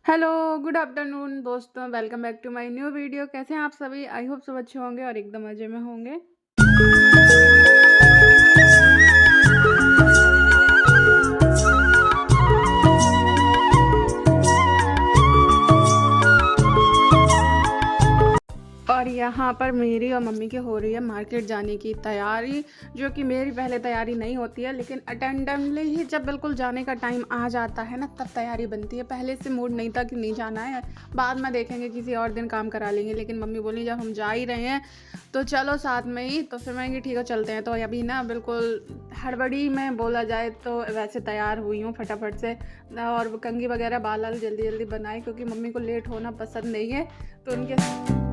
Hello, good afternoon दोस्तों, welcome back to my new video. कैसे हैं आप सभी? आई होप सब अच्छे होंगे और एकदम मज़े में होंगे। और यहाँ पर मेरी और मम्मी की हो रही है मार्केट जाने की तैयारी, जो कि मेरी पहले तैयारी नहीं होती है, लेकिन अटेंडमली ही जब बिल्कुल जाने का टाइम आ जाता है ना, तब तैयारी बनती है। पहले से मूड नहीं था कि नहीं जाना है, बाद में देखेंगे किसी और दिन काम करा लेंगे, लेकिन मम्मी बोली जब हम जा ही रहे हैं तो चलो साथ में ही। तो फिर मैं ठीक है चलते हैं। तो अभी ना बिल्कुल हड़बड़ी में बोला जाए तो वैसे तैयार हुई हूँ फटाफट से, और कंघी वगैरह बाल जल्दी जल्दी बनाए, क्योंकि मम्मी को लेट होना पसंद नहीं है। तो उनके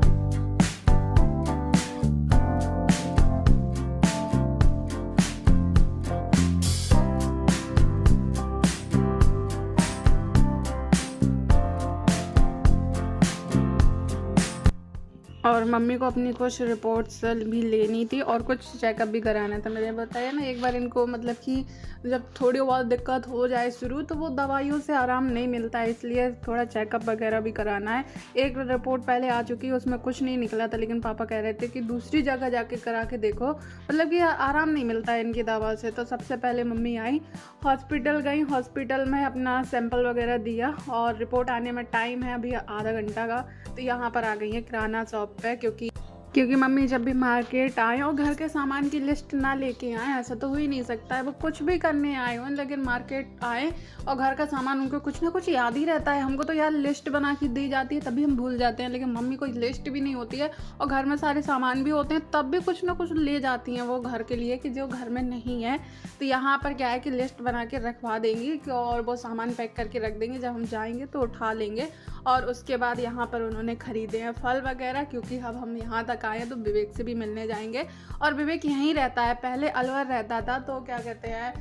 और मम्मी को अपनी कुछ रिपोर्ट्स भी लेनी थी और कुछ चेकअप भी कराना था। मैंने बताया ना एक बार इनको, मतलब कि जब थोड़ी बहुत दिक्कत हो जाए शुरू, तो वो दवाइयों से आराम नहीं मिलता है, इसलिए थोड़ा चेकअप वगैरह भी कराना है। एक रिपोर्ट पहले आ चुकी है, उसमें कुछ नहीं निकला था, लेकिन पापा कह रहे थे कि दूसरी जगह जाके करा के देखो, मतलब कि आराम नहीं मिलता है इनकी दवा से। तो सबसे पहले मम्मी आई, हॉस्पिटल गई, हॉस्पिटल में अपना सैंपल वगैरह दिया, और रिपोर्ट आने में टाइम है अभी आधा घंटा का। तो यहाँ पर आ गई है किराना शॉप पे, क्योंकि मम्मी जब भी मार्केट आए और घर के सामान की लिस्ट ना लेके आए, ऐसा तो हो ही नहीं सकता है। वो कुछ भी करने आए हों, लेकिन मार्केट आए और घर का सामान उनको कुछ ना कुछ याद ही रहता है। हमको तो यार लिस्ट बना के दी जाती है, तभी हम भूल जाते हैं, लेकिन मम्मी को लिस्ट भी नहीं होती है और घर में सारे सामान भी होते हैं, तब भी कुछ ना कुछ ले जाती हैं वो घर के लिए, कि जो घर में नहीं है। तो यहाँ पर क्या है कि लिस्ट बना के रखवा देंगी और वो सामान पैक करके रख देंगे, जब हम जाएंगे तो उठा लेंगे। और उसके बाद यहाँ पर उन्होंने ख़रीदे हैं फल वगैरह, क्योंकि अब हम यहाँ तक आए हैं तो विवेक से भी मिलने जाएंगे। और विवेक यहीं रहता है, पहले अलवर रहता था, तो क्या कहते हैं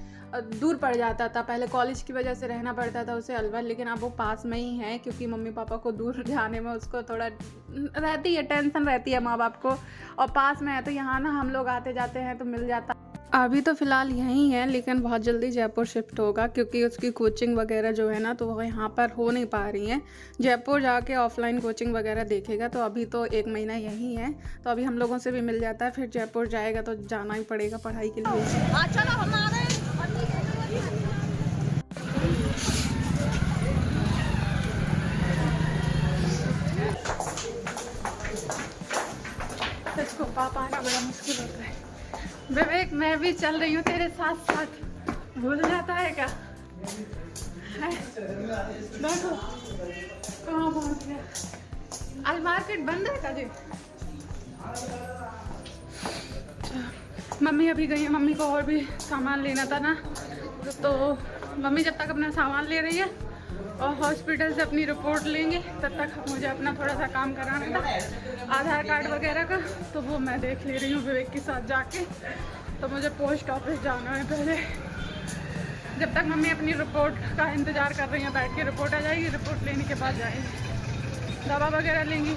दूर पड़ जाता था, पहले कॉलेज की वजह से रहना पड़ता था उसे अलवर, लेकिन अब वो पास में ही है, क्योंकि मम्मी पापा को दूर जाने में उसको थोड़ा रहती है, टेंशन रहती है माँ बाप को, और पास में है तो यहाँ ना हम लोग आते जाते हैं तो मिल जाता। अभी तो फ़िलहाल यहीं है, लेकिन बहुत जल्दी जयपुर शिफ्ट होगा, क्योंकि उसकी कोचिंग वगैरह जो है ना, तो वो यहाँ पर हो नहीं पा रही है। जयपुर जाके ऑफलाइन कोचिंग वगैरह देखेगा। तो अभी तो 1 महीना यहीं है, तो अभी हम लोगों से भी मिल जाता है, फिर जयपुर जाएगा तो जाना ही पड़ेगा पढ़ाई के लिए। चलो हम आ रहे हैं। इसको पापा आना बड़ा मुश्किल होता है। विवेक, मैं भी चल रही हूँ तेरे साथ साथ, भूल जाता है क्या? बैठो, कहाँ पहुँच गया? आज मार्केट बंद है क्या जी? मम्मी अभी गई है, मम्मी को और भी सामान लेना था ना, तो मम्मी जब तक अपना सामान ले रही है और हॉस्पिटल से अपनी रिपोर्ट लेंगे, तब तक मुझे अपना थोड़ा सा काम कराना था आधार कार्ड वगैरह का, तो वो मैं देख ले रही हूँ विवेक के साथ जाके। तो मुझे पोस्ट ऑफिस जाना है पहले, जब तक मम्मी अपनी रिपोर्ट का इंतज़ार कर रही हैं बैठ के। रिपोर्ट आ जाएगी, रिपोर्ट लेने के बाद जाएंगे, दवा वगैरह लेंगी।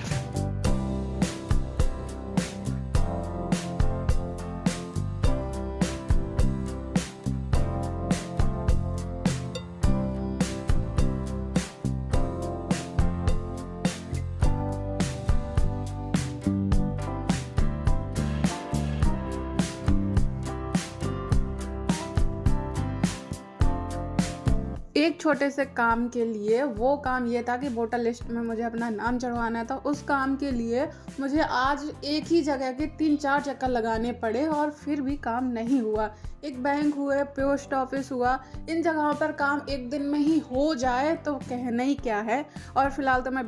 एक छोटे से काम के लिए, वो काम ये था कि वोटर लिस्ट में मुझे अपना नाम चढ़वाना था। उस काम के लिए मुझे आज एक ही जगह के 3-4 चक्कर लगाने पड़े, और फिर भी काम नहीं हुआ। एक बैंक हुए, पोस्ट ऑफिस हुआ, इन जगहों पर काम एक दिन में ही हो जाए तो कहना ही क्या है। और फिलहाल तो मैं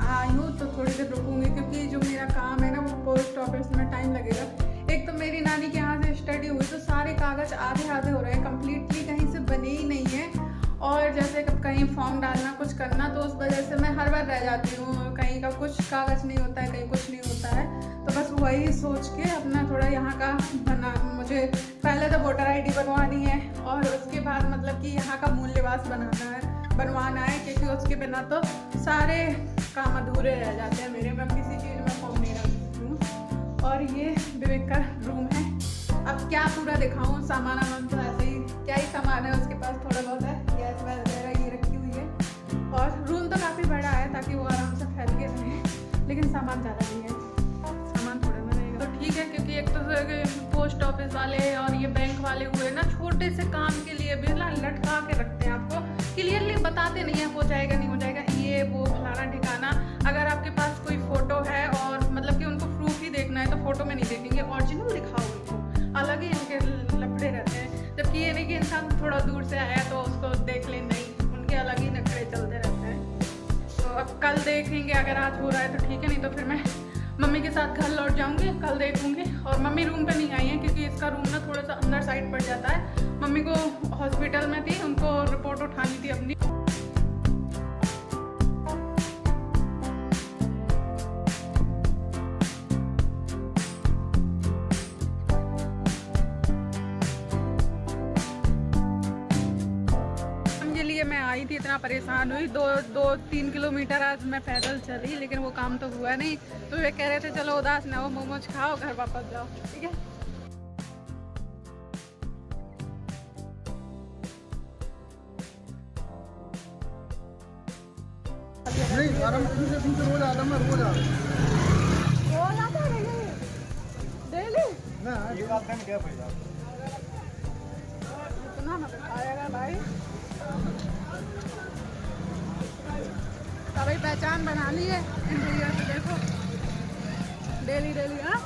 आई हूँ, तो थोड़ी देर रुकूंगी, क्योंकि जो मेरा काम है ना, वो पोस्ट ऑफिस में टाइम लगेगा। एक तो मेरी नानी के यहाँ से स्टडी हुई, तो सारे कागज़ आधे आधे हो रहे हैं, कम्प्लीटली कहीं से बने ही नहीं है। और जैसे कहीं फॉर्म डालना, कुछ करना, तो उस वजह से मैं हर बार रह जाती हूँ, कहीं का कुछ कागज़ नहीं होता है, कहीं कुछ नहीं होता है। तो बस वही सोच के अपना थोड़ा यहाँ का मुझे पहले तो वोटर ID बनवानी है, और उसके बाद मतलब कि यहाँ का मूल निवास बनवाना है, क्योंकि उसके बिना तो सारे काम अधूरे रह जाते हैं मेरे। मैं किसी चीज़ में फॉर्म नहीं रख सकती हूँ। और ये विवेक का रूम है। अब क्या पूरा दिखाऊं, सामान वामान तो ऐसे ही, क्या ही सामान है उसके पास, थोड़ा बहुत है, गैस वगैरह ये रखी हुई है। और रूम तो काफ़ी बड़ा है ताकि वो आराम से फैल के रहे, लेकिन सामान ज़्यादा नहीं है, सामान थोड़ा ना रहेगा तो ठीक है। क्योंकि एक तो पोस्ट ऑफिस वाले और ये बैंक वाले हुए ना, छोटे से काम के लिए भी लटका के रखते हैं, आपको क्लियरली बताते नहीं है हो जाएगा नहीं हो जाएगा, ये वो फलाना ठिकाना। अगर आपके पास कोई फ़ोटो है और मतलब कि उनको प्रूफ ही देखना है तो फ़ोटो में नहीं देखेंगे, ओरिजिनल दिखाओ उनको, अलग ही इनके लफड़े रहते हैं। जबकि ये नहीं कि इंसान थोड़ा दूर से आया तो उसको देख ले, नहीं, उनके अलग ही नखरे चलते रहते हैं। तो अब कल देखेंगे, अगर आज हो रहा है तो ठीक है, नहीं तो फिर मैं मम्मी के साथ घर लौट जाऊंगी, कल देखूंगी। और मम्मी रूम पे नहीं आई है क्योंकि इसका रूम ना थोड़ा सा अंदर साइड पड़ जाता है। मम्मी को हॉस्पिटल में थी, उनको रिपोर्ट उठानी थी अपनी। मैं आई थी, इतना परेशान हुई, 2-3 किलोमीटर आज मैं पैदल चली, लेकिन वो काम तो हुआ नहीं। तो वे कह रहे थे चलो उदास ना हो, मोमोज खाओ, घर वापस जाओ, ठीक है। नहीं आराम से रोज आता मैं रोज आता डेली ना ये बात का क्या फायदा इतना ना आएगा भाई, तभी पहचान बना ली है इंटीरियर से, देखो डेली डेली। हाँ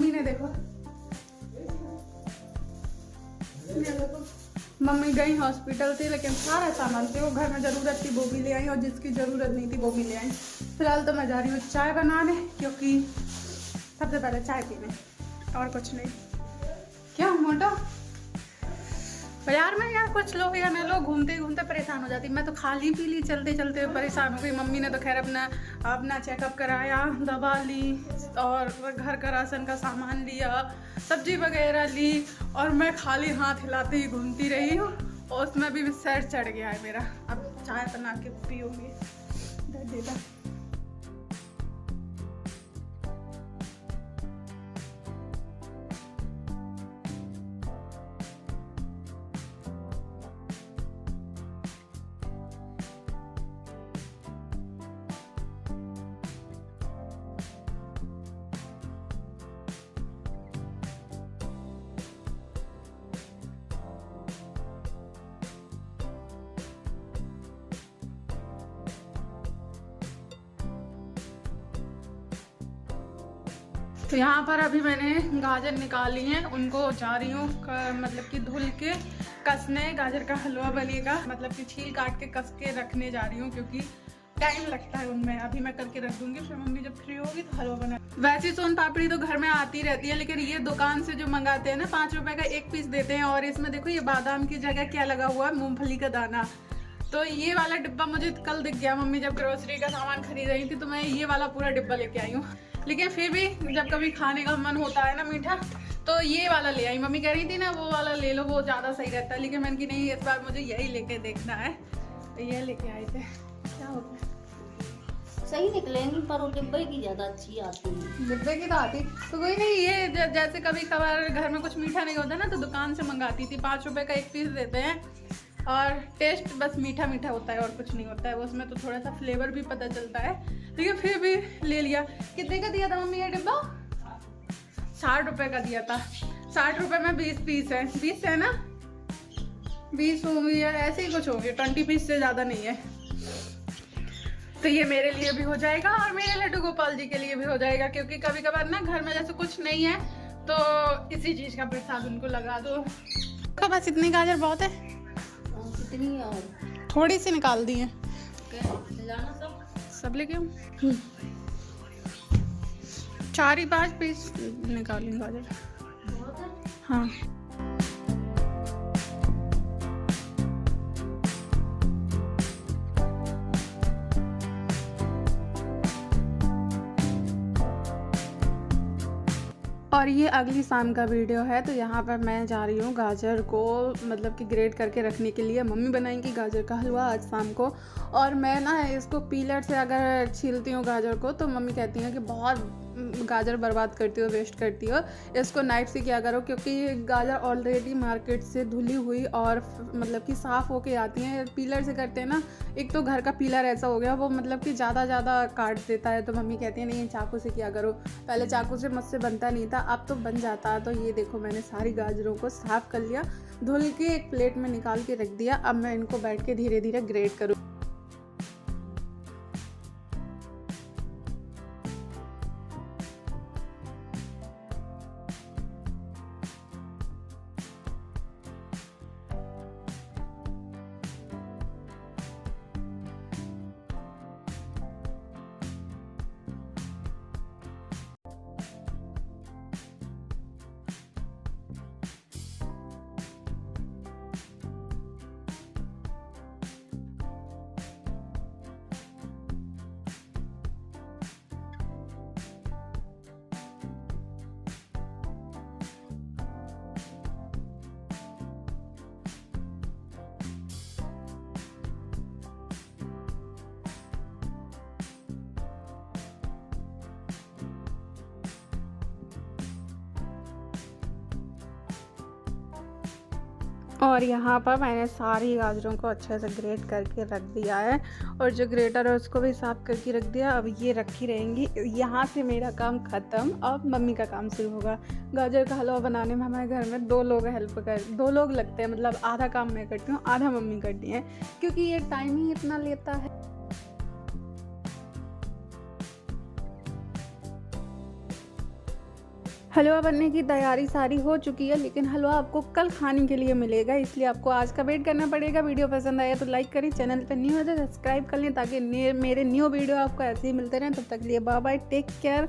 ने देखो, मम्मी गई हॉस्पिटल थी, लेकिन सारा सामान थे वो घर में ज़रूरत थी वो भी ले आई, और जिसकी ज़रूरत नहीं थी वो भी ले आई। फिलहाल तो मैं जा रही हूँ चाय बनाने, क्योंकि सबसे पहले चाय पीने, और कुछ नहीं। क्या मोटा बाजार में यार, कुछ लोग या ना लोग घूमते घूमते परेशान हो जाती। मैं तो खाली पी ली, चलते चलते परेशान हो गई। मम्मी ने तो खैर अपना चेकअप कराया, दवा ली, और घर का राशन का सामान लिया, सब्जी वगैरह ली, और मैं खाली हाथ हिलाते ही घूमती रही हूँ, और उसमें भी सर चढ़ गया है मेरा। अब चाय बना के पीऊँगी। देता तो यहाँ पर अभी मैंने गाजर निकाली हैं, उनको जा रही हूँ मतलब कि धुल के कसने। गाजर का हलवा बनेगा, मतलब कि छील काट के कस के रखने जा रही हूँ, क्योंकि टाइम लगता है उनमें। अभी मैं करके रख दूंगी, फिर मम्मी जब फ्री होगी तो हलवा बना। वैसे सोन पापड़ी तो घर में आती रहती है, लेकिन ये दुकान से जो मंगाते हैं ना, 5 रुपए का 1 पीस देते हैं। और इसमें देखो ये बादाम की जगह क्या लगा हुआ है, मूंगफली का दाना। तो ये वाला डिब्बा मुझे कल दिख गया, मम्मी जब ग्रोसरी का सामान खरीद रही थी, तो मैं ये वाला पूरा डिब्बा लेके आई हूँ। लेकिन फिर भी जब कभी खाने का मन होता है ना मीठा, तो ये वाला ले आई। मम्मी कह रही थी ना वो वाला ले लो, वो ज़्यादा सही रहता है, लेकिन मैंने कि नहीं, इस बार मुझे यही लेके देखना है। तो ये लेके आए थे। क्या हो गया, सही निकलेंगी, पर वो डिब्बे की ज़्यादा अच्छी आती है। डिब्बे की तो आती तो कोई नहीं। ये जैसे कभी कभार घर में कुछ मीठा नहीं होता ना, तो दुकान से मंगाती थी। 5 रुपए का 1 पीस देते हैं, और टेस्ट बस मीठा मीठा होता है और कुछ नहीं होता है। उसमें तो थोड़ा सा फ्लेवर भी पता चलता है, लेकिन फिर भी ले लिया। कितने का दिया था मम्मी ये डिब्बा? 60 रुपए का दिया था। 60 रुपए में 20 पीस है। 20 है ना, 20 होंगे या ऐसे ही कुछ होंगे, 20 पीस से ज़्यादा नहीं है। तो ये मेरे लिए भी हो जाएगा, और मेरे लड्डू गोपाल जी के लिए भी हो जाएगा, क्योंकि कभी कभार ना घर में जैसे कुछ नहीं है, तो इसी चीज़ का प्रसाद उनको लगा दो। तो बस इतनी गाजर बहुत है। कितनी और थोड़ी सी निकाल दी है। सब लेके आऊँ? 4 ही 5 पीस निकालेंगे गाजर। बहुत है। हाँ और ये अगली शाम का वीडियो है। तो यहाँ पर मैं जा रही हूँ गाजर को मतलब कि ग्रेट करके रखने के लिए। मम्मी बनाएंगी गाजर का हलवा आज शाम को। और मैं ना इसको पीलर से अगर छीलती हूँ गाजर को तो मम्मी कहती हैं कि बहुत गाजर बर्बाद करती हो, वेस्ट करती हो, इसको नाइफ से क्या करो, क्योंकि गाजर ऑलरेडी मार्केट से धुली हुई और मतलब कि साफ़ होके आती हैं। पीलर से करते हैं ना, एक तो घर का पीलर ऐसा हो गया वो मतलब कि ज़्यादा काट देता है। तो मम्मी कहती है नहीं चाकू से क्या करो, पहले चाकू से मुझसे बनता नहीं था, अब तो बन जाता। तो ये देखो मैंने सारी गाजरों को साफ़ कर लिया, धुल के एक प्लेट में निकाल के रख दिया। अब मैं इनको बैठ के धीरे धीरे ग्रेट करूँ। और यहाँ पर मैंने सारी गाजरों को अच्छे से ग्रेट करके रख दिया है और जो ग्रेटर है उसको भी साफ़ करके रख दिया। अब ये रखी रहेंगी। यहाँ से मेरा काम ख़त्म, अब मम्मी का काम शुरू होगा। गाजर का हलवा बनाने में हमारे घर में 2 लोग लगते हैं, मतलब आधा काम मैं करती हूँ, आधा मम्मी करती हैं, क्योंकि ये टाइम ही इतना लेता है। हलवा बनने की तैयारी सारी हो चुकी है, लेकिन हलवा आपको कल खाने के लिए मिलेगा, इसलिए आपको आज का वेट करना पड़ेगा। वीडियो पसंद आया तो लाइक करें, चैनल पर न्यू है तो सब्सक्राइब कर लें ताकि मेरे न्यू वीडियो आपको ऐसे ही मिलते रहें। तब तक के लिए बाय बाय, टेक केयर।